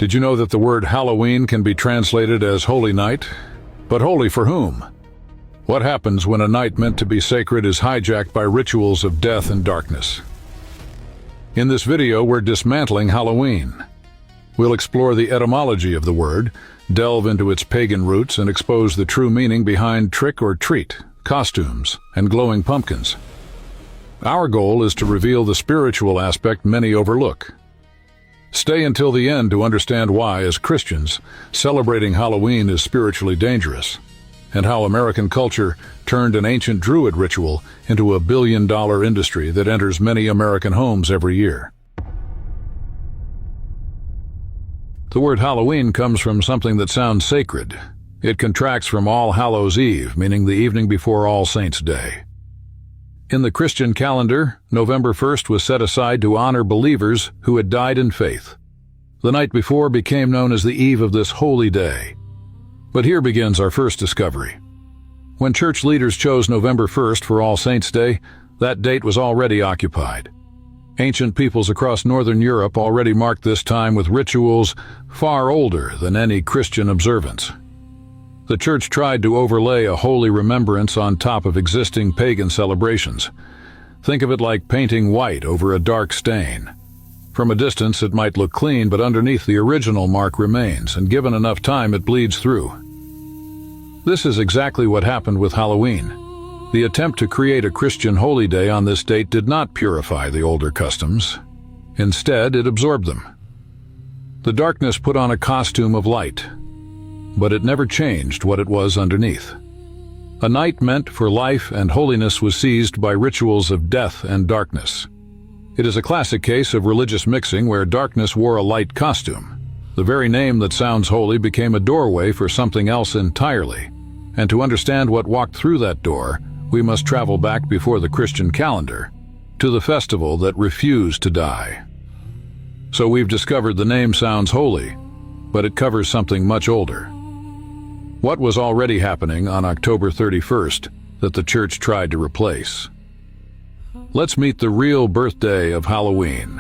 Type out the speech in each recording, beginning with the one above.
Did you know that the word Halloween can be translated as Holy Night? But holy for whom? What happens when a night meant to be sacred is hijacked by rituals of death and darkness? In this video, we're dismantling Halloween. We'll explore the etymology of the word, delve into its pagan roots, and expose the true meaning behind trick or treat, costumes, and glowing pumpkins. Our goal is to reveal the spiritual aspect many overlook. Stay until the end to understand why, as Christians, celebrating Halloween is spiritually dangerous, and how American culture turned an ancient Druid ritual into a billion-dollar industry that enters many American homes every year. The word Halloween comes from something that sounds sacred. It contracts from All Hallows' Eve, meaning the evening before All Saints' Day. In the Christian calendar, November 1st was set aside to honor believers who had died in faith. The night before became known as the eve of this holy day. But here begins our first discovery. When church leaders chose November 1st for All Saints' Day, that date was already occupied. Ancient peoples across northern Europe already marked this time with rituals far older than any Christian observance. The church tried to overlay a holy remembrance on top of existing pagan celebrations. Think of it like painting white over a dark stain. From a distance it might look clean, but underneath the original mark remains, and given enough time it bleeds through. This is exactly what happened with Halloween. The attempt to create a Christian holy day on this date did not purify the older customs. Instead, it absorbed them. The darkness put on a costume of light, but it never changed what it was underneath. A night meant for life and holiness was seized by rituals of death and darkness. It is a classic case of religious mixing where darkness wore a light costume. The very name that sounds holy became a doorway for something else entirely. And to understand what walked through that door, we must travel back before the Christian calendar, to the festival that refused to die. So we've discovered the name sounds holy, but it covers something much older. What was already happening on October 31st that the church tried to replace? Let's meet the real birthday of Halloween.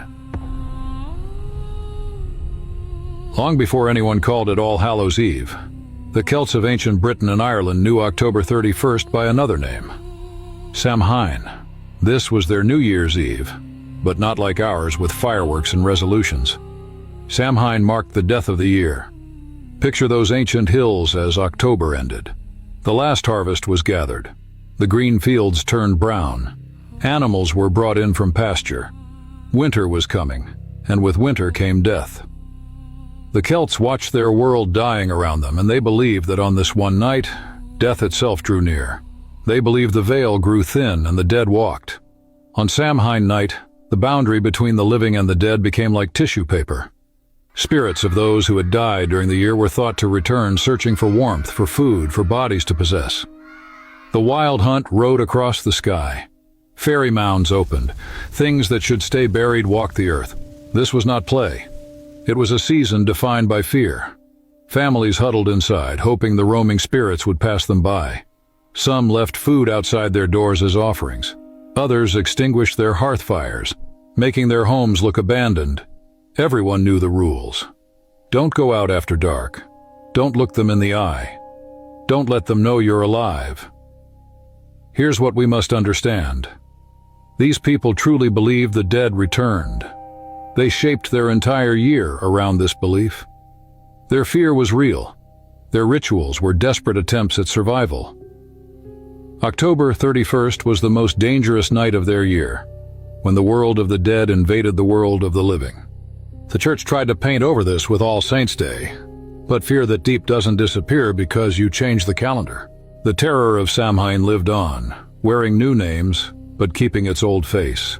Long before anyone called it All Hallows' Eve, the Celts of ancient Britain and Ireland knew October 31st by another name, Samhain. This was their New Year's Eve, but not like ours with fireworks and resolutions. Samhain marked the death of the year. Picture those ancient hills as October ended. The last harvest was gathered. The green fields turned brown. Animals were brought in from pasture. Winter was coming, and with winter came death. The Celts watched their world dying around them, and they believed that on this one night, death itself drew near. They believed the veil grew thin and the dead walked. On Samhain night, the boundary between the living and the dead became like tissue paper. Spirits of those who had died during the year were thought to return, searching for warmth, for food, for bodies to possess. The wild hunt rode across the sky. Fairy mounds opened. Things that should stay buried walked the earth. This was not play. It was a season defined by fear. Families huddled inside, hoping the roaming spirits would pass them by. Some left food outside their doors as offerings. Others extinguished their hearth fires, making their homes look abandoned. Everyone knew the rules. Don't go out after dark. Don't look them in the eye. Don't let them know you're alive. Here's what we must understand. These people truly believed the dead returned. They shaped their entire year around this belief. Their fear was real. Their rituals were desperate attempts at survival. October 31st was the most dangerous night of their year, when the world of the dead invaded the world of the living. The church tried to paint over this with All Saints' Day, but fear that deep doesn't disappear because you change the calendar. The terror of Samhain lived on, wearing new names, but keeping its old face.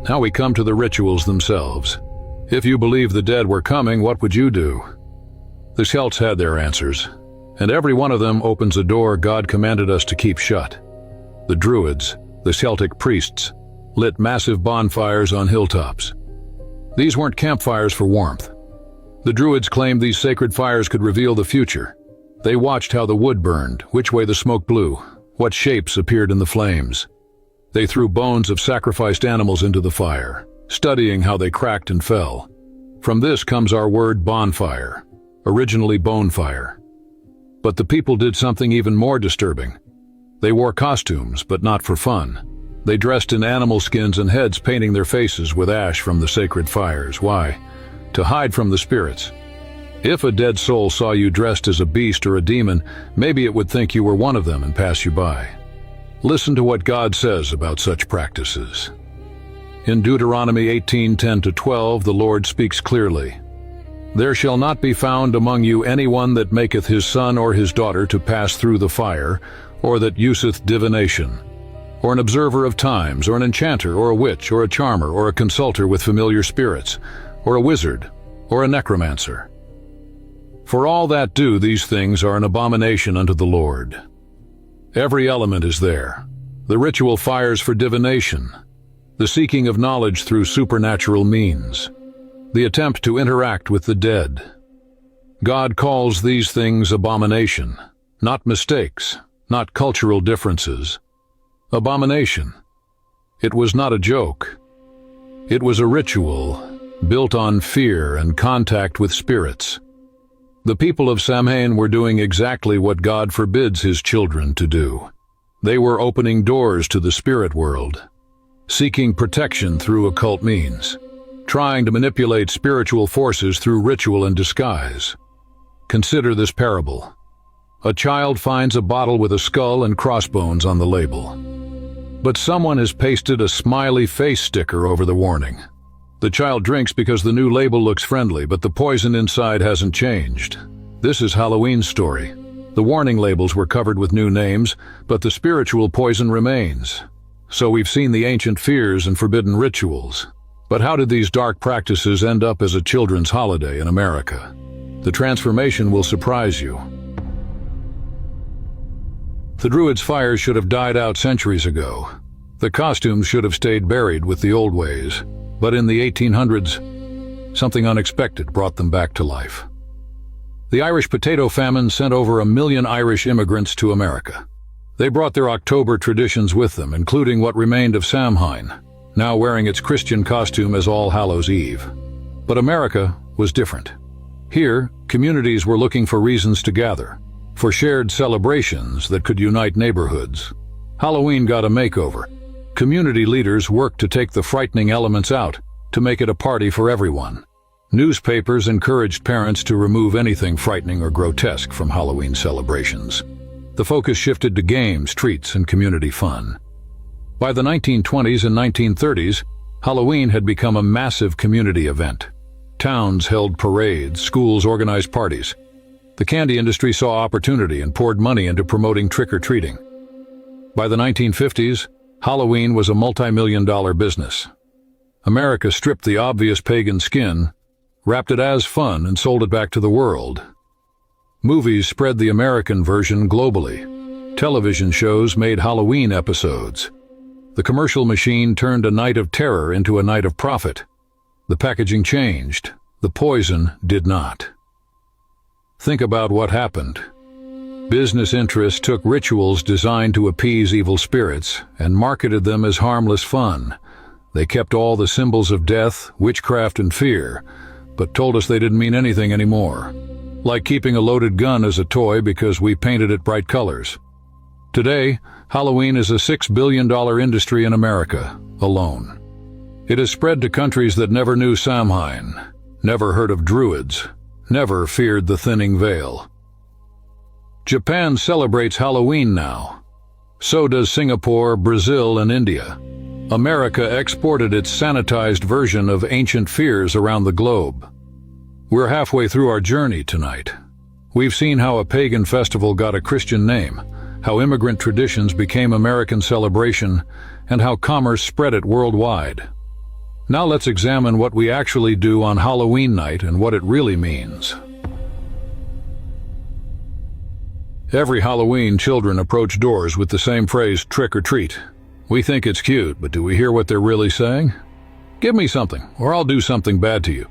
Now we come to the rituals themselves. If you believe the dead were coming, what would you do? The Celts had their answers, and every one of them opens a door God commanded us to keep shut. The Druids, the Celtic priests, lit massive bonfires on hilltops. These weren't campfires for warmth. The Druids claimed these sacred fires could reveal the future. They watched how the wood burned, which way the smoke blew, what shapes appeared in the flames. They threw bones of sacrificed animals into the fire, studying how they cracked and fell. From this comes our word bonfire, originally bonefire. But the people did something even more disturbing. They wore costumes, but not for fun. They dressed in animal skins and heads, painting their faces with ash from the sacred fires. Why? To hide from the spirits. If a dead soul saw you dressed as a beast or a demon, maybe it would think you were one of them and pass you by. Listen to what God says about such practices. In Deuteronomy 18:10-12, the Lord speaks clearly. There shall not be found among you anyone that maketh his son or his daughter to pass through the fire, or that useth divination, or an observer of times, or an enchanter, or a witch, or a charmer, or a consulter with familiar spirits, or a wizard, or a necromancer. For all that do these things are an abomination unto the Lord. Every element is there. The ritual fires for divination, the seeking of knowledge through supernatural means, the attempt to interact with the dead. God calls these things abomination, not mistakes, not cultural differences. Abomination. It was not a joke. It was a ritual built on fear and contact with spirits. The people of Samhain were doing exactly what God forbids his children to do. They were opening doors to the spirit world, seeking protection through occult means, trying to manipulate spiritual forces through ritual and disguise. Consider this parable. A child finds a bottle with a skull and crossbones on the label. But someone has pasted a smiley face sticker over the warning. The child drinks because the new label looks friendly, but the poison inside hasn't changed. This is Halloween's story. The warning labels were covered with new names, but the spiritual poison remains. So we've seen the ancient fears and forbidden rituals. But how did these dark practices end up as a children's holiday in America? The transformation will surprise you. The Druids' fires should have died out centuries ago. The costumes should have stayed buried with the old ways. But in the 1800s, something unexpected brought them back to life. The Irish potato famine sent over 1 million Irish immigrants to America. They brought their October traditions with them, including what remained of Samhain, now wearing its Christian costume as All Hallows' Eve. But America was different. Here, communities were looking for reasons to gather, for shared celebrations that could unite neighborhoods. Halloween got a makeover. Community leaders worked to take the frightening elements out, to make it a party for everyone. Newspapers encouraged parents to remove anything frightening or grotesque from Halloween celebrations. The focus shifted to games, treats, and community fun. By the 1920s and 1930s, Halloween had become a massive community event. Towns held parades, schools organized parties. The candy industry saw opportunity and poured money into promoting trick-or-treating. By the 1950s, Halloween was a multi-million-dollar business. America stripped the obvious pagan skin, wrapped it as fun, and sold it back to the world. Movies spread the American version globally. Television shows made Halloween episodes. The commercial machine turned a night of terror into a night of profit. The packaging changed. The poison did not. Think about what happened. Business interests took rituals designed to appease evil spirits and marketed them as harmless fun. They kept all the symbols of death, witchcraft, and fear, but told us they didn't mean anything anymore. Like keeping a loaded gun as a toy because we painted it bright colors. Today, Halloween is a $6 billion industry in America alone. It has spread to countries that never knew Samhain, never heard of Druids, never feared the thinning veil. Japan celebrates Halloween now. So does Singapore, Brazil, and India. America exported its sanitized version of ancient fears around the globe. We're halfway through our journey tonight. We've seen how a pagan festival got a Christian name, how immigrant traditions became American celebration, and how commerce spread it worldwide. Now let's examine what we actually do on Halloween night and what it really means. Every Halloween, children approach doors with the same phrase, trick or treat. We think it's cute, but do we hear what they're really saying? Give me something, or I'll do something bad to you.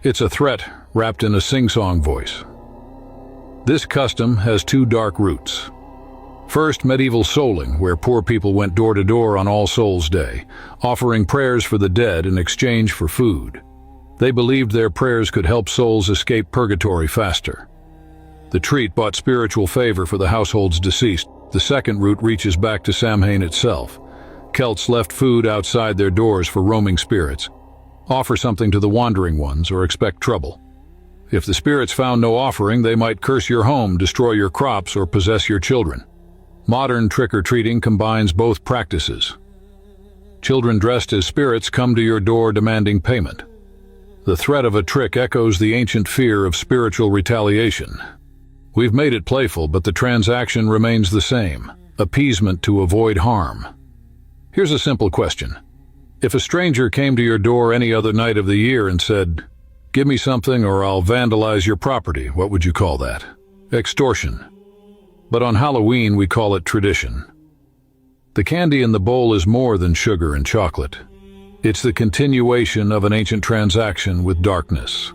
It's a threat wrapped in a sing-song voice. This custom has two dark roots. First, medieval souling, where poor people went door to door on All Souls' Day, offering prayers for the dead in exchange for food. They believed their prayers could help souls escape purgatory faster. The treat bought spiritual favor for the household's deceased. The second route reaches back to Samhain itself. Celts left food outside their doors for roaming spirits. Offer something to the wandering ones or expect trouble. If the spirits found no offering, they might curse your home, destroy your crops, or possess your children. Modern trick-or-treating combines both practices. Children dressed as spirits come to your door demanding payment. The threat of a trick echoes the ancient fear of spiritual retaliation. We've made it playful, but the transaction remains the same: appeasement to avoid harm. Here's a simple question. If a stranger came to your door any other night of the year and said, "Give me something or I'll vandalize your property," what would you call that? Extortion. But on Halloween, we call it tradition. The candy in the bowl is more than sugar and chocolate. It's the continuation of an ancient transaction with darkness.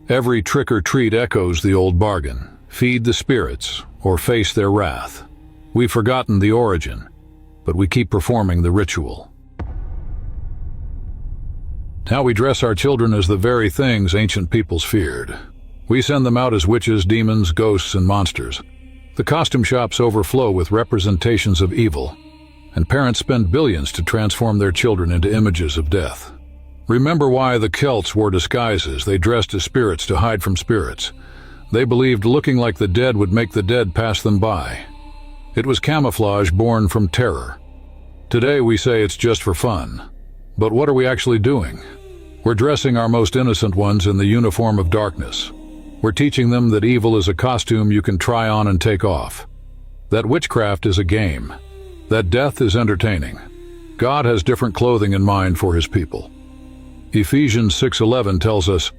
Every trick or treat echoes the old bargain: feed the spirits or face their wrath. We've forgotten the origin, but we keep performing the ritual. Now we dress our children as the very things ancient peoples feared. We send them out as witches, demons, ghosts, and monsters. The costume shops overflow with representations of evil, and parents spend billions to transform their children into images of death. Remember why the Celts wore disguises. They dressed as spirits to hide from spirits. They believed looking like the dead would make the dead pass them by. It was camouflage born from terror. Today we say it's just for fun. But what are we actually doing? We're dressing our most innocent ones in the uniform of darkness. We're teaching them that evil is a costume you can try on and take off. That witchcraft is a game. That death is entertaining. God has different clothing in mind for his people. Ephesians 6:11 tells us,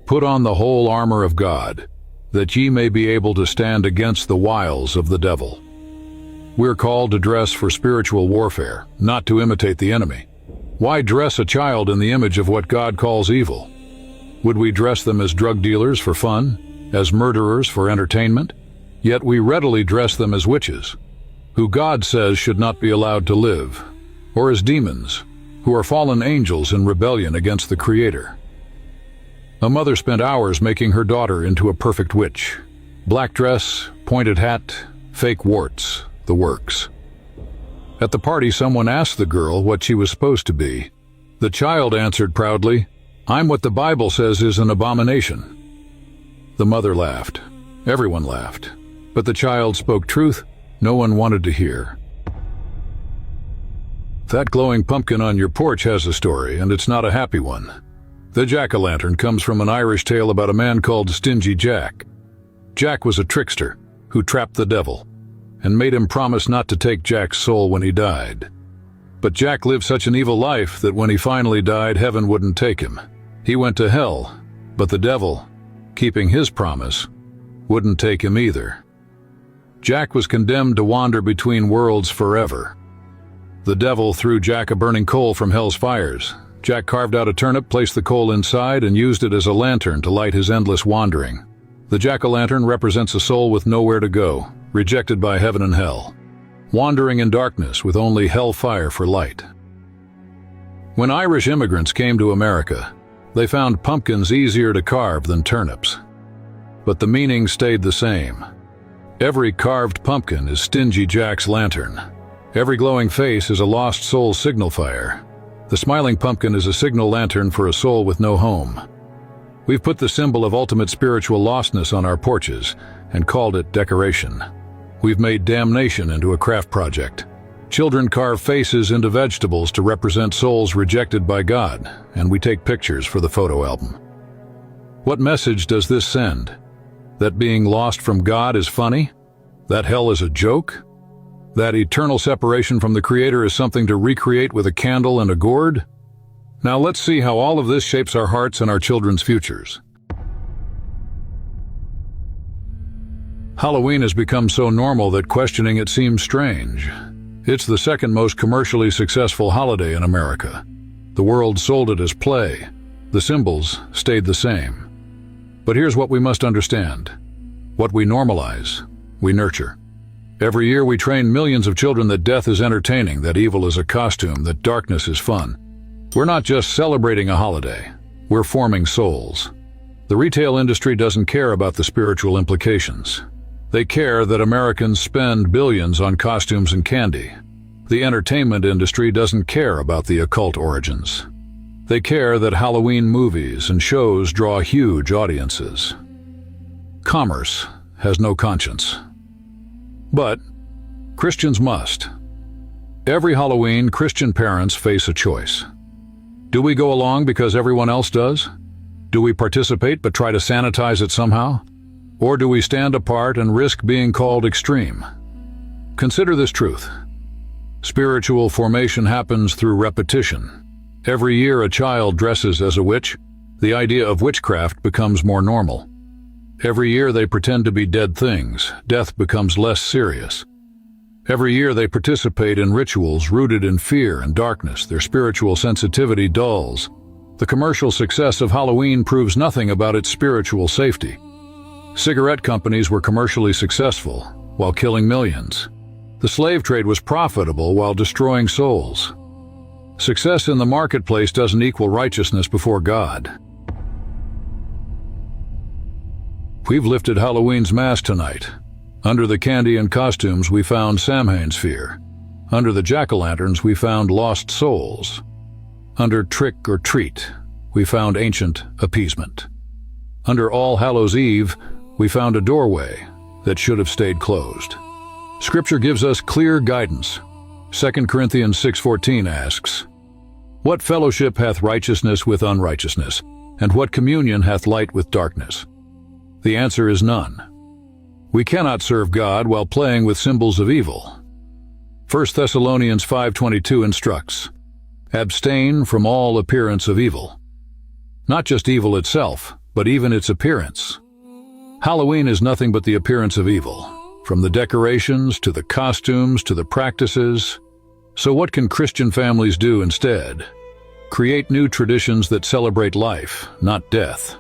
"Put on the whole armor of God, that ye may be able to stand against the wiles of the devil." We're called to dress for spiritual warfare, not to imitate the enemy. Why dress a child in the image of what God calls evil? Would we dress them as drug dealers for fun, as murderers for entertainment? Yet we readily dress them as witches, who God says should not be allowed to live, or as demons, who are fallen angels in rebellion against the Creator. A mother spent hours making her daughter into a perfect witch. Black dress, pointed hat, fake warts, the works. At the party, someone asked the girl what she was supposed to be. The child answered proudly, "I'm what the Bible says is an abomination." The mother laughed. Everyone laughed. But the child spoke truth no one wanted to hear. That glowing pumpkin on your porch has a story, and it's not a happy one. The jack-o'-lantern comes from an Irish tale about a man called Stingy Jack. Jack was a trickster who trapped the devil and made him promise not to take Jack's soul when he died. But Jack lived such an evil life that when he finally died, heaven wouldn't take him. He went to hell, but the devil, keeping his promise, wouldn't take him either. Jack was condemned to wander between worlds forever. The devil threw Jack a burning coal from hell's fires. Jack carved out a turnip, placed the coal inside, and used it as a lantern to light his endless wandering. The jack-o'-lantern represents a soul with nowhere to go, rejected by heaven and hell, wandering in darkness with only hellfire for light. When Irish immigrants came to America, they found pumpkins easier to carve than turnips. But the meaning stayed the same. Every carved pumpkin is Stingy Jack's lantern. Every glowing face is a lost soul signal fire. The smiling pumpkin is a signal lantern for a soul with no home. We've put the symbol of ultimate spiritual lostness on our porches and called it decoration. We've made damnation into a craft project. Children carve faces into vegetables to represent souls rejected by God, and we take pictures for the photo album. What message does this send? That being lost from God is funny? That hell is a joke? That eternal separation from the Creator is something to recreate with a candle and a gourd? Now let's see how all of this shapes our hearts and our children's futures. Halloween has become so normal that questioning it seems strange. It's the second most commercially successful holiday in America. The world sold it as play. The symbols stayed the same. But here's what we must understand. What we normalize, we nurture. Every year we train millions of children that death is entertaining, that evil is a costume, that darkness is fun. We're not just celebrating a holiday. We're forming souls. The retail industry doesn't care about the spiritual implications. They care that Americans spend billions on costumes and candy. The entertainment industry doesn't care about the occult origins. They care that Halloween movies and shows draw huge audiences. Commerce has no conscience. But Christians must. Every Halloween, Christian parents face a choice. Do we go along because everyone else does? Do we participate but try to sanitize it somehow? Or do we stand apart and risk being called extreme? Consider this truth. Spiritual formation happens through repetition. Every year a child dresses as a witch, the idea of witchcraft becomes more normal. Every year they pretend to be dead things, death becomes less serious. Every year they participate in rituals rooted in fear and darkness, their spiritual sensitivity dulls. The commercial success of Halloween proves nothing about its spiritual safety. Cigarette companies were commercially successful while killing millions. The slave trade was profitable while destroying souls. Success in the marketplace doesn't equal righteousness before God. We've lifted Halloween's mask tonight. Under the candy and costumes we found Samhain's fear. Under the jack-o'-lanterns we found lost souls. Under trick or treat we found ancient appeasement. Under All Hallows Eve we found a doorway that should have stayed closed. Scripture gives us clear guidance. 2 Corinthians 6:14 asks, "What fellowship hath righteousness with unrighteousness, and what communion hath light with darkness?" The answer is none. We cannot serve God while playing with symbols of evil. 1 Thessalonians 5:22 instructs, "Abstain from all appearance of evil." Not just evil itself, but even its appearance. Halloween is nothing but the appearance of evil, from the decorations to the costumes to the practices. So what can Christian families do instead? Create new traditions that celebrate life, not death.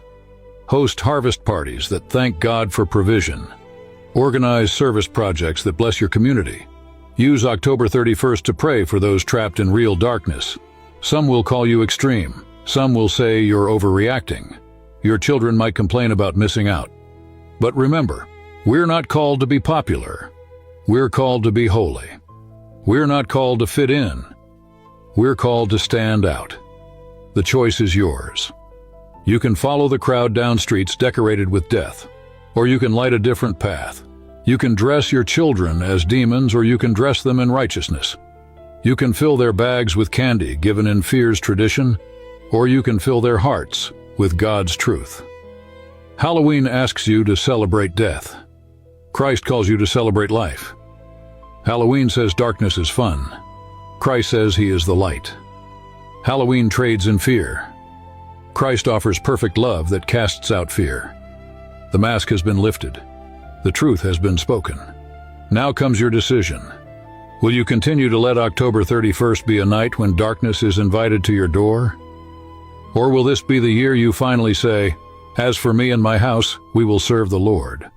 Host harvest parties that thank God for provision. Organize service projects that bless your community. Use October 31st to pray for those trapped in real darkness. Some will call you extreme. Some will say you're overreacting. Your children might complain about missing out. But remember, we're not called to be popular. We're called to be holy. We're not called to fit in. We're called to stand out. The choice is yours. You can follow the crowd down streets decorated with death, or you can light a different path. You can dress your children as demons, or you can dress them in righteousness. You can fill their bags with candy given in fear's tradition, or you can fill their hearts with God's truth. Halloween asks you to celebrate death. Christ calls you to celebrate life. Halloween says darkness is fun. Christ says he is the light. Halloween trades in fear. Christ offers perfect love that casts out fear. The mask has been lifted. The truth has been spoken. Now comes your decision. Will you continue to let October 31st be a night when darkness is invited to your door? Or will this be the year you finally say, "As for me and my house, we will serve the Lord"?